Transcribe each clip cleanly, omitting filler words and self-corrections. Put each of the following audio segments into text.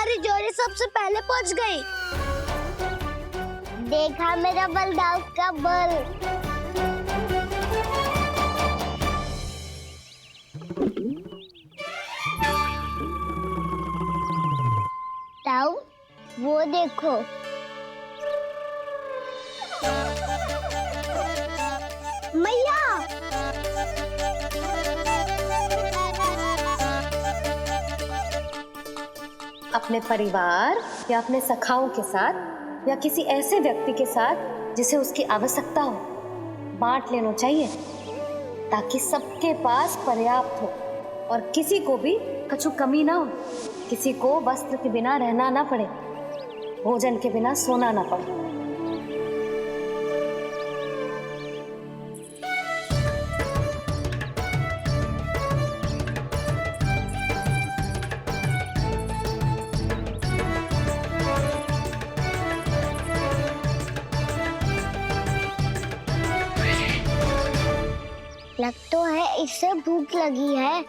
हमारी जोड़ी सबसे पहले पहुंच गई। देखा मेरा बलदाव का बल। ताऊ, वो देखो। मैया। अपने परिवार या अपने सखाओं के साथ या किसी ऐसे व्यक्ति के साथ जिसे उसकी आवश्यकता हो, बांट लेना चाहिए ताकि सबके पास पर्याप्त हो और किसी को भी कछु कमी ना हो, किसी को वस्त्र के बिना रहना ना पड़े, भोजन के बिना सोना ना पड़े। लग तो है इससे भूख लगी है।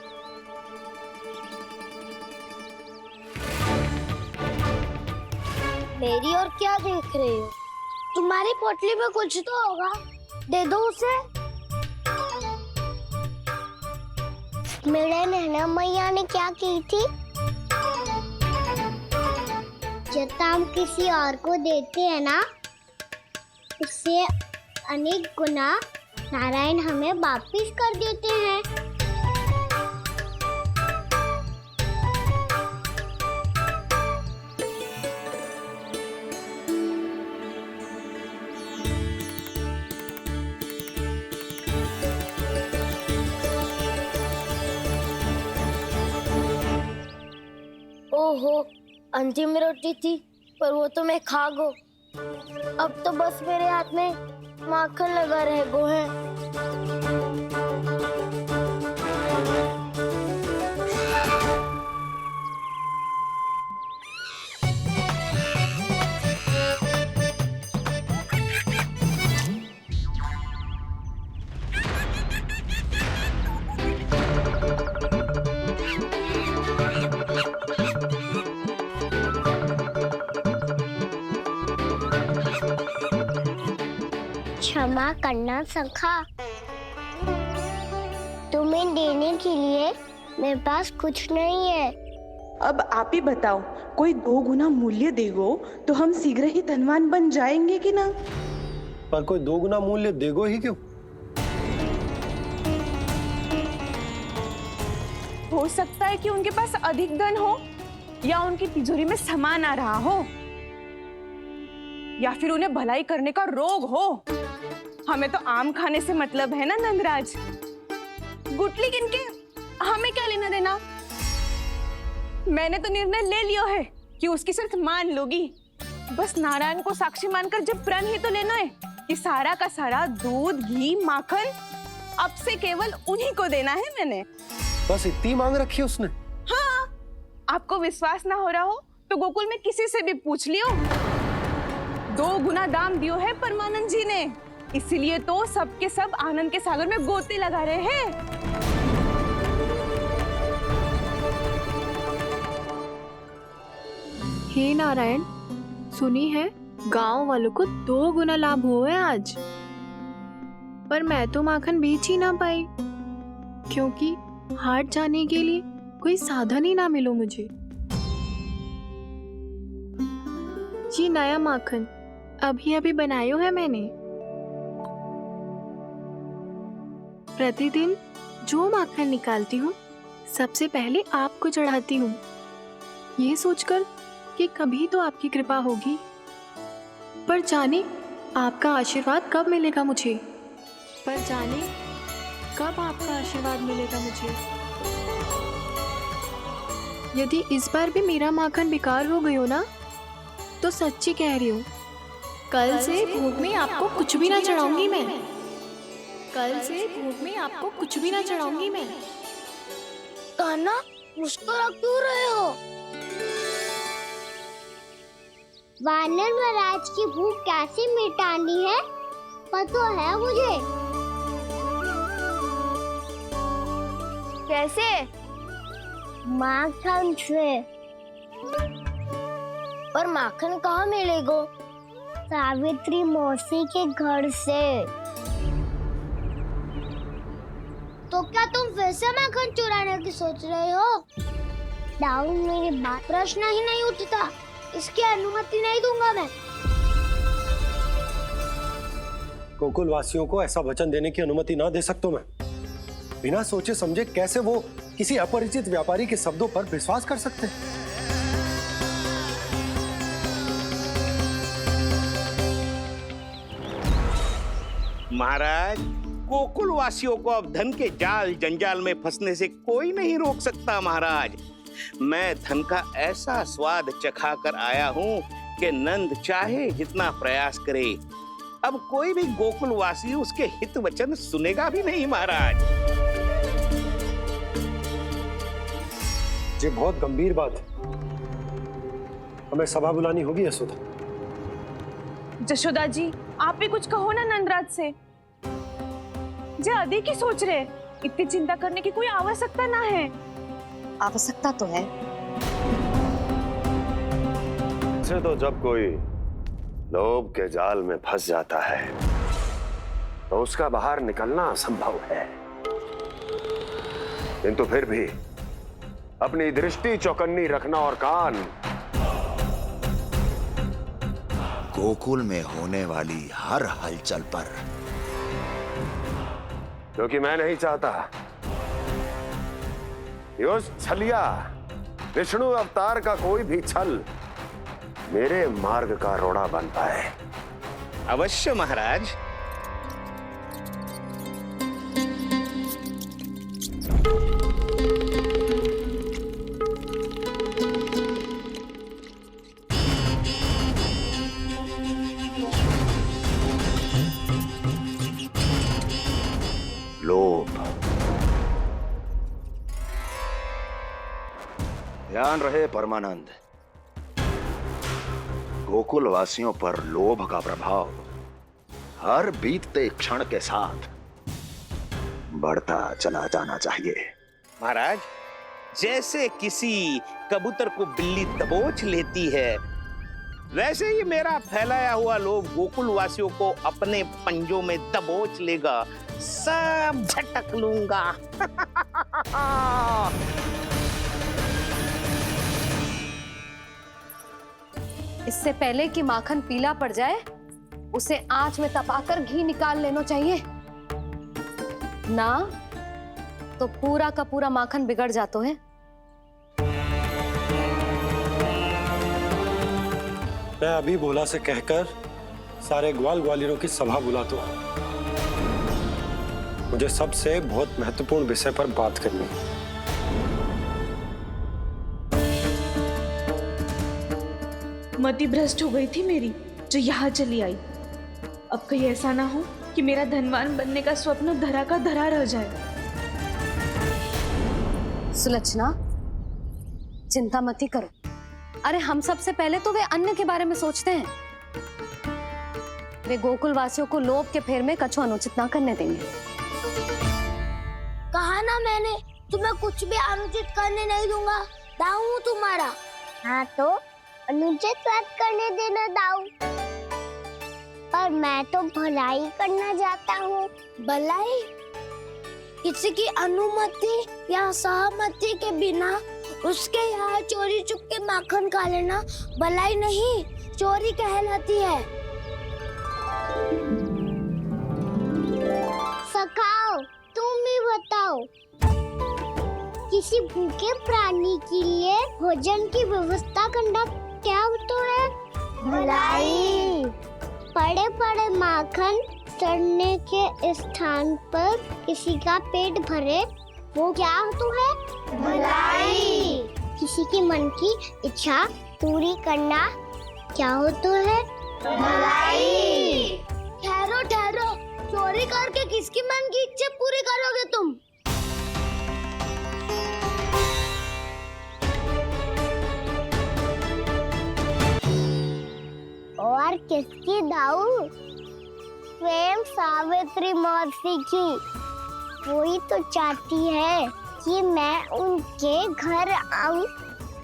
मेरी और क्या देख रही हो? तुम्हारी पोटली में कुछ तो होगा, दे दो उसे। मेरे नैना मैया ने क्या की थी? जब हम किसी और को देते हैं ना, उससे अनेक गुना नारायण हमें वापिस कर देते हैं। ओहो, अंतिम रोटी थी, पर वो तो मैं खा गो। अब तो बस मेरे हाथ में माखन लगा रह गो है। क्षमा करना सखा, तुम्हें देने के लिए मेरे पास कुछ नहीं है। अब आप ही बताओ, कोई 2 गुना मूल्य देगो तो हम शीघ्र ही धनवान बन जाएंगे कि ना? पर कोई 2 गुना मूल्य देगो ही क्यों? हो सकता है कि उनके पास अधिक धन हो, या उनकी तिजोरी में सामान आ रहा हो, या फिर उन्हें भलाई करने का रोग हो। हमें तो आम खाने से मतलब है ना नंदराज। गुटली किनके, हमें क्या लेना देना। मैंने तो निर्णय ले लिया है कि उसकी सिर्फ मान लूंगी। बस नारायण को साक्षी मानकर जब प्रण ही तो लेना है कि सारा का सारा दूध, घी, माखन अब से केवल उन्हीं को देना है मैंने। बस इतनी मांग रखी है उसने? हाँ, आपको विश्वास ना हो रहा हो तो गोकुल में किसी से भी पूछ लियो। 2 गुना दाम दियो है परमानंद जी ने, इसीलिए तो सबके सब आनंद के सागर में गोते लगा रहे हैं। हे नारायण, सुनी है गांव वालों को 2 गुना लाभ हुआ है आज, पर मैं तो माखन बेच ही ना पाई क्योंकि हाट जाने के लिए कोई साधन ही ना मिलो मुझे। ये नया माखन अभी अभी बनायो है मैंने। प्रतिदिन जो माखन निकालती हूँ सबसे पहले आपको चढ़ाती हूँ, ये सोचकर कि कभी तो आपकी कृपा होगी। पर जाने आपका आशीर्वाद कब मिलेगा मुझे, पर जाने कब आपका आशीर्वाद मिलेगा मुझे। यदि इस बार भी मेरा माखन बेकार हो गयो ना, तो सच्ची कह रही हूँ, कल से भोग में आपको कुछ भी ना चढ़ाऊंगी मैं। कल से भोग में आपको कुछ भी ना चढ़ाऊंगी मैं। कान्हा, मुस्कुरा क्यों रहे हो? वानर महाराज की भूख कैसे मिटानी है पता है मुझे। कैसे? माखन से। पर माखन कहाँ मिलेगा? सावित्री मौसी के घर से। तो क्या तुम फिर से माखन चुराने की सोच रहे हो? दाऊ, मेरी बात प्रश्न ही नहीं उठता, इसकी अनुमति नहीं दूंगा मैं। गोकुल वासियों को ऐसा वचन देने की अनुमति ना दे सकता मैं। बिना सोचे समझे कैसे वो किसी अपरिचित व्यापारी के शब्दों पर विश्वास कर सकते हैं? महाराज, गोकुल वासियों को अब धन के जाल जंजाल में फंसने से कोई नहीं रोक सकता। महाराज, मैं धन का ऐसा स्वाद चखा कर आया हूँ कि नंद चाहे जितना प्रयास करे, अब कोई भी गोकुल वासी उसके हित वचन सुनेगा भी नहीं। महाराज, ये बहुत गंभीर बात है, हमें सभा बुलानी होगी यशोदा। जशोदा जी, आप भी कुछ कहो ना नंदराज से। जे अधिक ही सोच रहे, इतनी चिंता करने की कोई आवश्यकता ना है। आवश्यकता तो है। से तो जब कोई लोभ के जाल में फंस जाता है तो उसका बाहर निकलना असंभव है, किंतु फिर भी अपनी दृष्टि चौकन्नी रखना और कान गोकुल में होने वाली हर हलचल पर, क्योंकि मैं नहीं चाहता कि उस छलिया विष्णु अवतार का कोई भी छल मेरे मार्ग का रोड़ा बन पाए। अवश्य महाराज। लोभ। ध्यान रहे परमानंद, गोकुल वासियों पर लोभ का प्रभाव हर बीतते क्षण के साथ बढ़ता चला जाना चाहिए। महाराज, जैसे किसी कबूतर को बिल्ली दबोच लेती है, वैसे ही मेरा फैलाया हुआ लोभ गोकुल वासियों को अपने पंजों में दबोच लेगा। सब झटक लूंगा। इससे पहले कि माखन पीला पड़ जाए, उसे आंच में तपाकर घी निकाल लेना चाहिए ना, तो पूरा का पूरा माखन बिगड़ जाता है। मैं अभी भोला से कहकर सारे ग्वाल ग्वालियरों की सभा बुलाता हूँ। मुझे सबसे बहुत महत्वपूर्ण विषय पर बात करनी है। मति भ्रष्ट हो गई थी मेरी, जो यहाँ चली आई। अब कहीं ऐसा ना हो कि मेरा धनवान बनने का स्वप्न धरा का धरा रह जाए। सुलक्षणा, चिंता मत ही करो। अरे हम सबसे पहले तो वे अन्न के बारे में सोचते हैं। वे गोकुल वासियों को लोभ के फेर में कछु अनुचित ना करने देंगे। कहा ना मैंने, तुम्हें कुछ भी अनुचित करने नहीं दूंगा। दाऊ हूँ तुम्हारा। हाँ तो अनुचित बात करने देना दाऊ। पर मैं तो भलाई करना चाहता हूँ। भलाई? किसी की अनुमति या सहमति के बिना उसके यहाँ चोरी चुप के माखन खा लेना भलाई नहीं, चोरी कहलाती है। सखाओ, तुम ही बताओ, किसी भूखे प्राणी के लिए भोजन की व्यवस्था करना क्या होता है? भलाई। पड़े पड़े माखन सड़ने के स्थान पर किसी का पेट भरे, वो क्या होता है? भलाई। किसी के मन की इच्छा पूरी करना क्या होता है? भलाई। ठहरो ठहरो, चोरी करके किसकी मन की इच्छा पूरी करोगे तुम? और किसकी दाऊ? स्वयं सावित्री मौसी की। वही तो चाहती है कि मैं उनके घर आऊं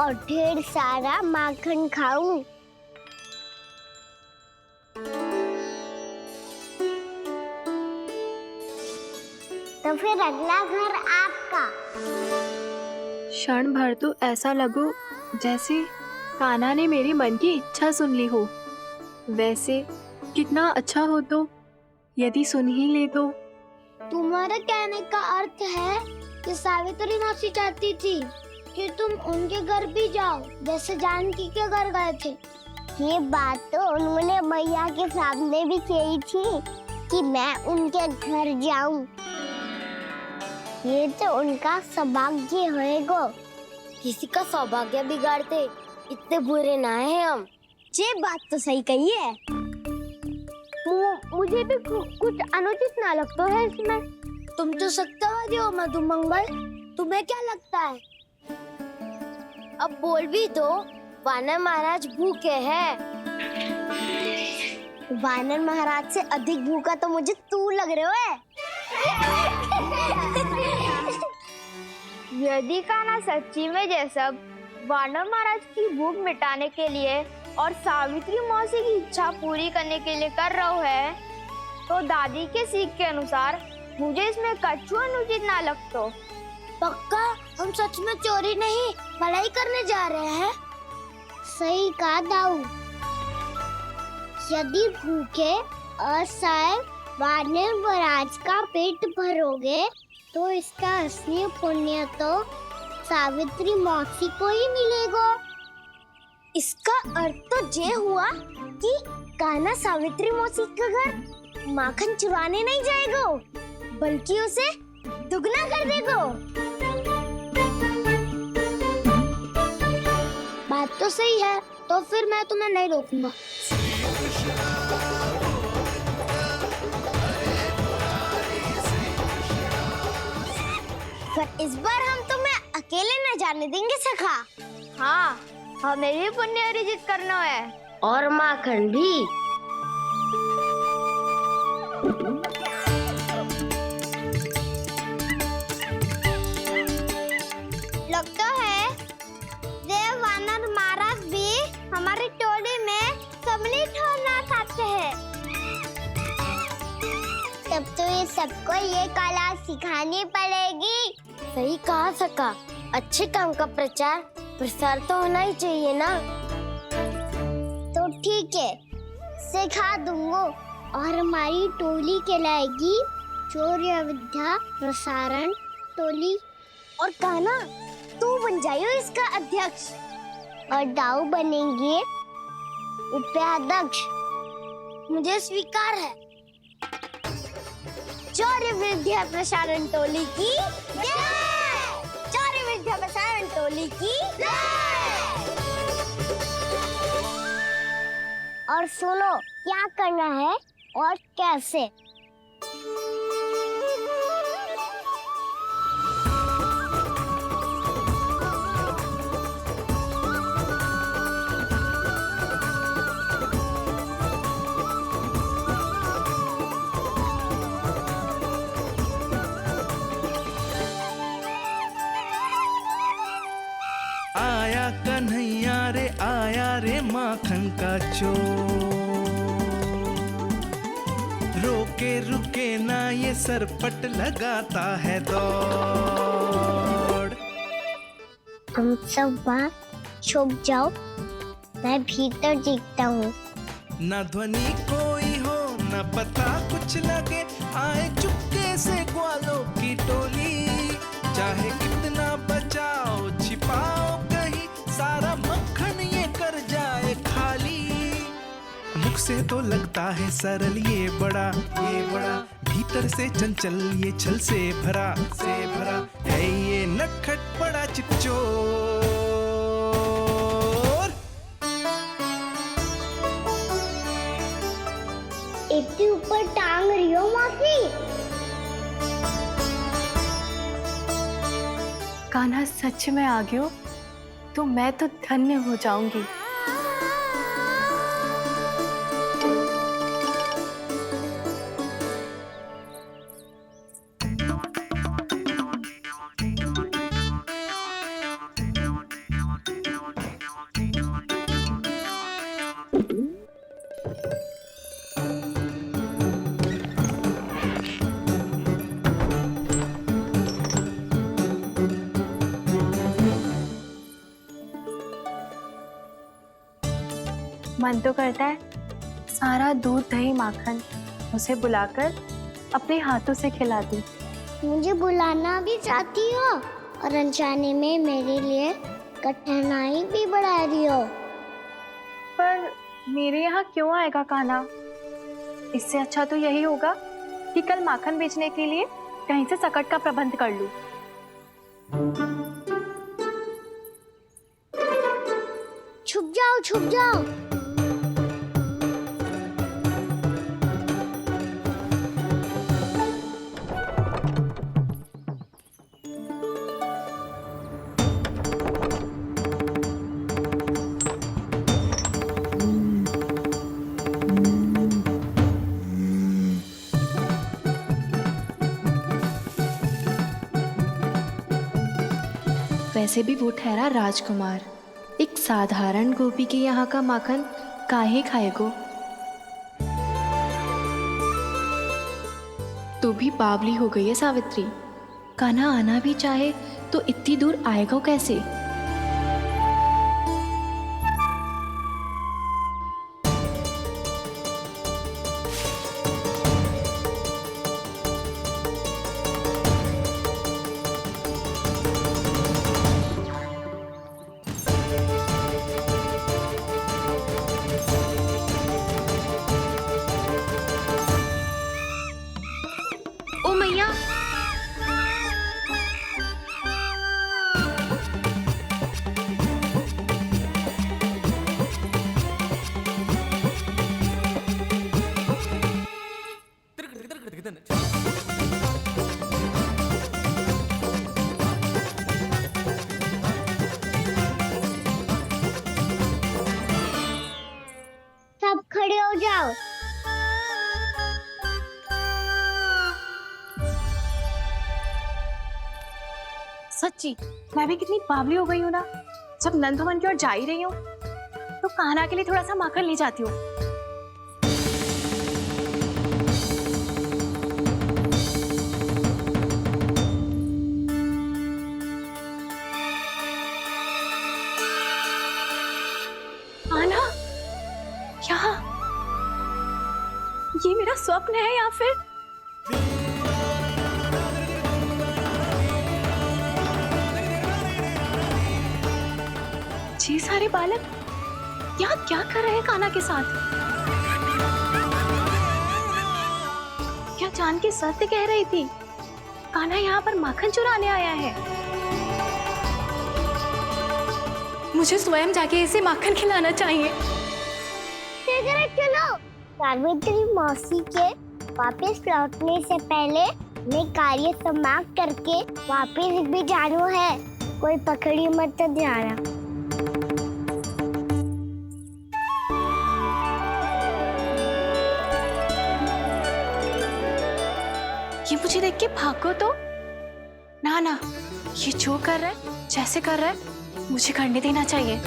और ढेर सारा माखन खाऊं। तो फिर अगला घर आपका। क्षण भर तो ऐसा लगो जैसे कान्हा ने मेरे मन की इच्छा सुन ली हो। वैसे कितना अच्छा हो तो यदि सुन ही ले तो। तुम्हारे कहने का अर्थ है कि सावित्री मौसी चाहती थी कि तुम उनके घर भी जाओ, जैसे जानकी के घर गए थे। ये बात तो उन्होंने मैया के सामने भी कही थी कि मैं उनके घर जाऊं। ये तो उनका सौभाग्य होएगा। किसी का सौभाग्य बिगाड़ते इतने बुरे ना है हम। ये बात तो सही कही है। मुझे भी कुछ अनुचित ना लगता है इसमें। तुम तो सत्यवादी हो मधुमंगल, तुम्हें क्या लगता है? अब बोल भी दो, वानर महाराज भूखे हैं। वानर महाराज से अधिक भूखा तो मुझे तू लग रहे है। यदि कान्हा सच्ची में ये सब वानर महाराज की भूख मिटाने के लिए और सावित्री मौसी की इच्छा पूरी करने के लिए कर रहा है, तो दादी के सीख के अनुसार मुझे इसमें कछु अनुचित ना लगतो। पक्का हम सच में चोरी नहीं भलाई करने जा रहे हैं। सही कहा दाऊ। यदि भूखे असहाय वानर महाराज का पेट भरोगे तो इसका असली पुण्य तो सावित्री मौसी को ही मिलेगा। इसका अर्थ तो ये हुआ कि कान्हा सावित्री मौसी के घर माखन चुराने नहीं जाएगा, बल्कि उसे दुगना कर देगा। बात तो सही है, तो फिर मैं तुम्हें नहीं रोकूंगा। पर इस बार हम तुम्हें अकेले न जाने देंगे सखा। हाँ, हमें भी पुण्य अर्जित करना है और माखन भी। लगता है देव वानर महाराज भी हमारी टोली में सम्मिलित होना चाहते हैं। तब तो ये सबको ये कला सिखानी पड़ेगी। सही कहा सका। अच्छे काम का प्रचार प्रसार तो होना ही चाहिए ना। तो ठीक है, सिखा दूंगा और हमारी टोली कहलाएगी चौर्य विद्या प्रसारण टोली। और कान्हा तू बन जाइयो इसका अध्यक्ष और दाऊ बनेंगे उपाध्यक्ष। मुझे स्वीकार है। चौर्य विद्या प्रसारण टोली की जय। चौर्य विद्या प्रसारण टोली की जय। और सुनो क्या करना है और कैसे। आया कन्हैया रे आया रे माखन का चोर, रोके रुके ना ये सरपट लगाता है दौड़। तुम सब वहाँ छुप जाओ, मैं भीतर देखता हूँ। ना ध्वनि कोई हो ना पता कुछ लगे, आए चुपके से ग्वालों की टोली। चाहे कितना बचाओ छिपाओ कहीं, सारा मक्खन ये कर जाए खाली। मुख से तो लगता है सरल ये बड़ा भीतर से चंचल ये छल से भरा है ये नटखट बड़ा चिकचोर। एक के ऊपर टांग रही हो मौसी। कान्हा सच में आ गयो तो मैं तो धन्य हो जाऊंगी। मन तो करता है सारा दूध दही माखन उसे बुलाकर अपने हाथों से खिला दूं। मुझे बुलाना भी चाहती हो और अनजाने में मेरे लिए कठिनाई भी बढ़ा रही हो। पर मेरे यहाँ क्यों आएगा कान्हा? इससे अच्छा तो यही होगा कि कल माखन बेचने के लिए कहीं से सकट का प्रबंध कर लूं। छुप जाओ छुप जाओ। वैसे भी वो ठहरा राजकुमार, एक साधारण गोपी के यहाँ का माखन काहे खाएगो। तू भी बावली हो गई है सावित्री। कान्हा आना भी चाहे तो इतनी दूर आएगा कैसे? ओ मैया, सब खड़े हो जाओ। सच्ची मैं भी कितनी बावली हो गई हूँ ना। जब नंद भवन की ओर जा ही रही हूँ तो कान्हा के लिए थोड़ा सा माखन ले जाती हूँ। कान्हा, यहाँ ये मेरा स्वप्न है या फिर ये सारे बालक यहाँ क्या कर रहे हैं कान्हा के साथ? क्या जानकी सत्य कह रही थी? कान्हा यहाँ पर माखन चुराने आया है। मुझे स्वयं जाके इसे माखन खिलाना चाहिए। चलो, सावित्री मौसी के वापस लौटने से पहले मैं कार्य समाप्त करके वापस भी जाना है। कोई पकड़ी मत जाना। ये मुझे देख के भागो तो ना ना, ये जो कर रहा है जैसे कर रहा है मुझे करने देना चाहिए।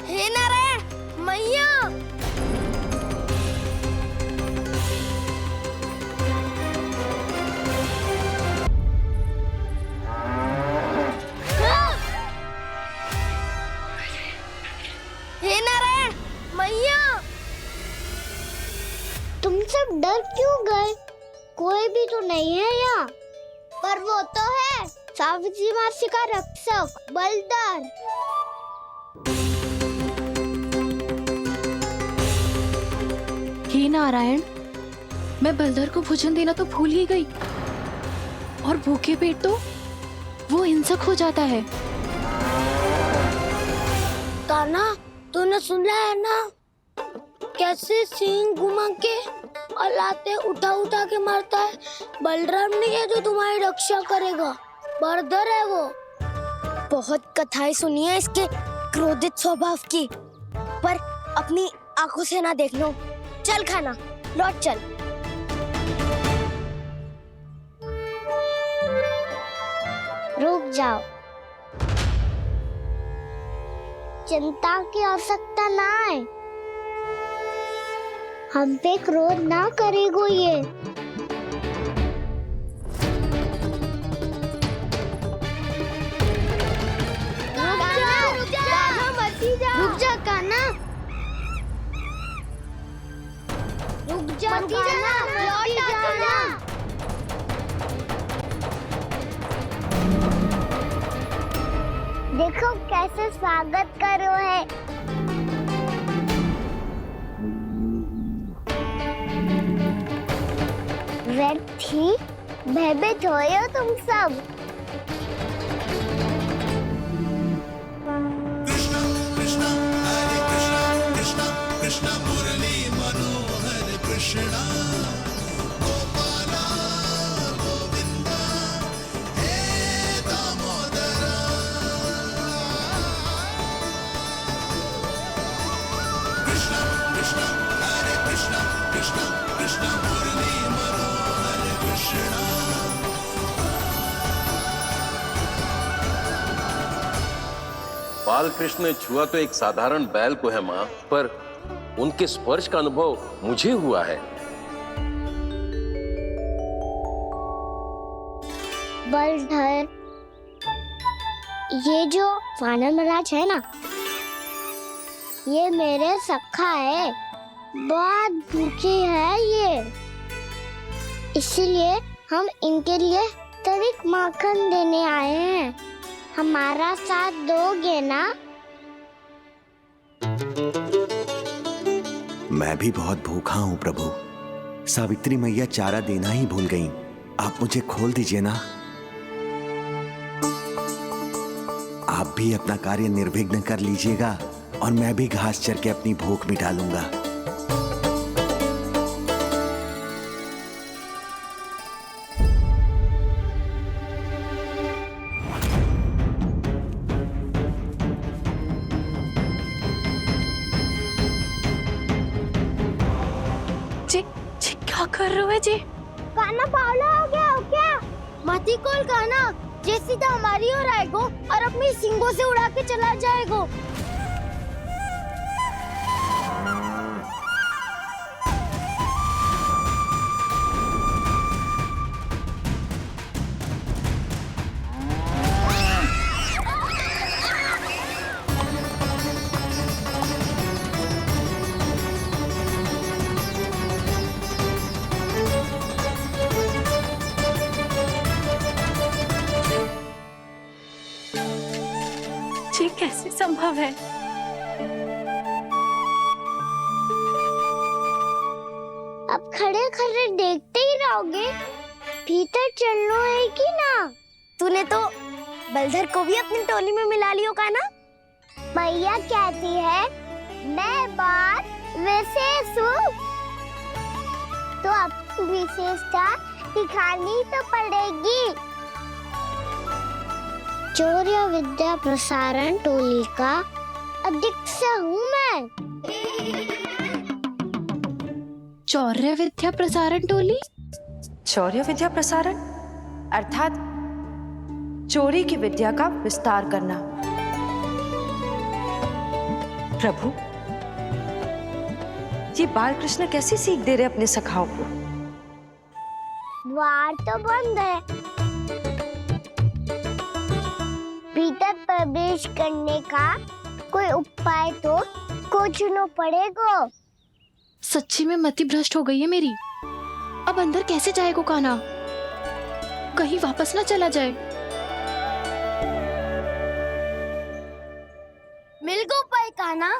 हे नारायण मैया, हे नारायण मैया, तुम सब डर क्यों गए? कोई भी तो नहीं है यहाँ। पर वो तो है, सावित्री मासी का रक्षक बलदार। हे नारायण, मैं बलदर को भोजन देना तो भूल ही गई, और भूखे पेट तो वो हिंसक हो जाता है। कान्हा, तूने सुना है ना कैसे सींग घुमा के और लाते उठा उठा के मारता है? बलराम नहीं है जो तुम्हारी रक्षा करेगा, बलदर है वो। बहुत कथाएं सुनी है इसके क्रोधित स्वभाव की, पर अपनी आंखों से ना देख लो। चल खाना, लौट चल। रुक जाओ, चिंता की आवश्यकता ना है। हम पे क्रोध ना करेगो ये। रुक जा कान्हा, रुक जा कान्हा, लौट जाना। देखो कैसे स्वागत करो है। व्यर्थी भयभीत हो तुम सब। बाल कृष्ण ने छुआ तो एक साधारण बैल को है माँ, पर उनके स्पर्श का अनुभव मुझे हुआ है। बलधर, ये जो वानर महाराज है ना, ये मेरे सखा है। बहुत भूखे हैं ये, इसलिए हम इनके लिए तनिक माखन देने आए हैं। हमारा साथ दोगे ना? मैं भी बहुत भूखा हूँ प्रभु। सावित्री मैया चारा देना ही भूल गईं। आप मुझे खोल दीजिए ना। आप भी अपना कार्य निर्विघ्न कर लीजिएगा और मैं भी घास चर के अपनी भूख मिटा लूंगा। क्या कर रहे हो जी? कान्हा पावला हो गया हो क्या? मती कोल कान्हा, जे सीधा हमारी ओर आएगो और अपनी सींगों से उड़ा के चला जाएगो। ये कैसे संभव है? अब खड़े खड़े देखते ही रहोगे? भीतर चलना है कि ना? तूने तो बलधर को भी अपनी टोली में मिला लियो का ना? भैया कहती है मैं बात विशेष हूँ, तो अपनी विशेषता दिखानी तो पड़ेगी। चौर्य विद्या प्रसारण टोली का अध्यक्ष हूँ मैं। चौर्य विद्या प्रसारण टोली? चौर्य विद्या प्रसारण अर्थात चोरी की विद्या का विस्तार करना। प्रभु, ये बाल कृष्ण कैसी सीख दे रहे अपने सखाओं को? द्वार तो बंद है, भीतर प्रवेश करने का कोई उपाय तो खोजना पड़ेगा। सच्ची में मति भ्रष्ट हो गई है मेरी। अब अंदर कैसे जाएगा कान्हा? कहीं वापस ना चला जाए। मिल गो पाए कान्हा।